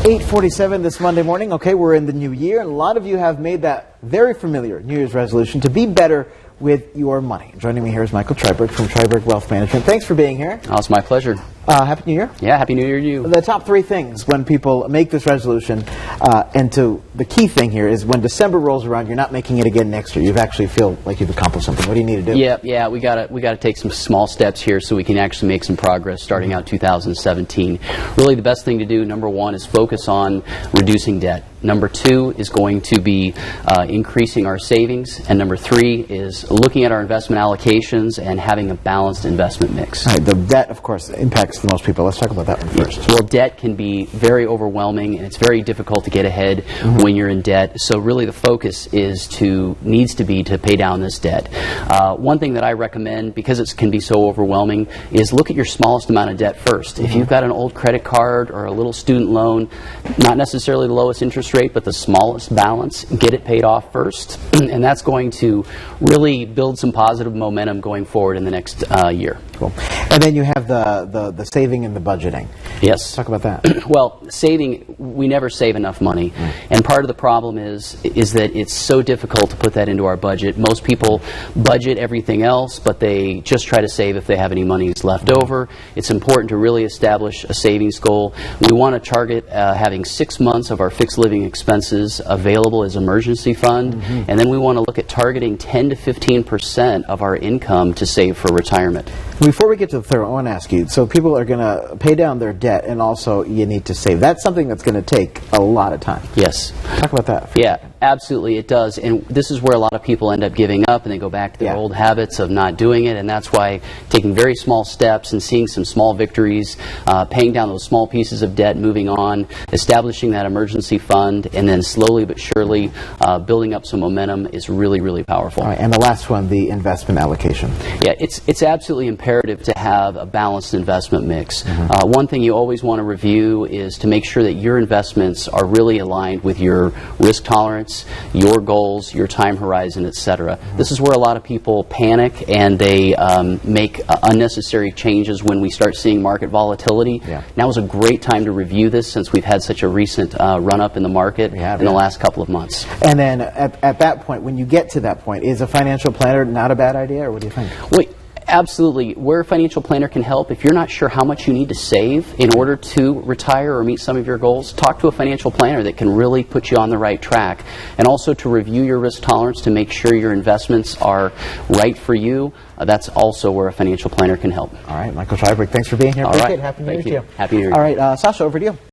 8:47 this Monday morning. Okay, we're in the new year, and a lot of you have made that very familiar New Year's resolution to be better with your money. Joining me here is Michael Treiberg from Treiberg Wealth Management. Thanks for being here. Oh, it's my pleasure. Happy New Year. Yeah, Happy New Year to you. The top three things when people make this resolution, the key thing here is when December rolls around, you're not making it again next year. You actually feel like you've accomplished something. What do you need to do? Yeah, we gotta take some small steps here so we can actually make some progress starting out 2017. Really, the best thing to do, number one, is focus on reducing debt. Number two is going to be increasing our savings, and number three is looking at our investment allocations and having a balanced investment mix. All right, the debt, of course, impacts most people. Let's talk about that one first. Well, debt can be very overwhelming, and it's very difficult to get ahead when you're in debt. So really the focus needs to be to pay down this debt. One thing that I recommend, because it can be so overwhelming, is look at your smallest amount of debt first. If you've got an old credit card or a little student loan, not necessarily the lowest interest rate, but the smallest balance, get it paid off first. And that's going to really build some positive momentum going forward in the next year. Cool. And then you have the saving and the budgeting. Yes. Talk about that. Well, saving, we never save enough money. And part of the problem is that it's so difficult to put that into our budget. Most people budget everything else, but they just try to save if they have any money left over. It's important to really establish a savings goal. We want to target having 6 months of our fixed living expenses available as emergency fund. And then we want to look at targeting 10 to 15% of our income to save for retirement. Before we get to the third, I want to ask you, so people are going to pay down their debt, and also you need to save. That's something that's going to take a lot of time. Yes. Talk about that. Yeah, absolutely it does. And this is where a lot of people end up giving up, and they go back to their old habits of not doing it, and that's why taking very small steps and seeing some small victories, paying down those small pieces of debt, moving on, establishing that emergency fund, and then slowly but surely building up some momentum is really, really powerful. All right, and the last one, the investment allocation. Yeah, it's absolutely imperative to have a balanced investment mix. One thing you always want to review is to make sure that your investments are really aligned with your risk tolerance, your goals, your time horizon, etc. This is where a lot of people panic and they make unnecessary changes when we start seeing market volatility. Now is a great time to review this since we've had such a recent run-up in the market in the last couple of months. And then at that point, when you get to that point, is a financial planner not a bad idea, or what do you think? Well, absolutely. Where a financial planner can help, if you're not sure how much you need to save in order to retire or meet some of your goals, talk to a financial planner that can really put you on the right track. And also to review your risk tolerance to make sure your investments are right for you. That's also where a financial planner can help. All right, Michael Treiberg, thanks for being here. All Appreciate right. it. Happy New Year to you. Happy New Year. All right, Sasha, over to you.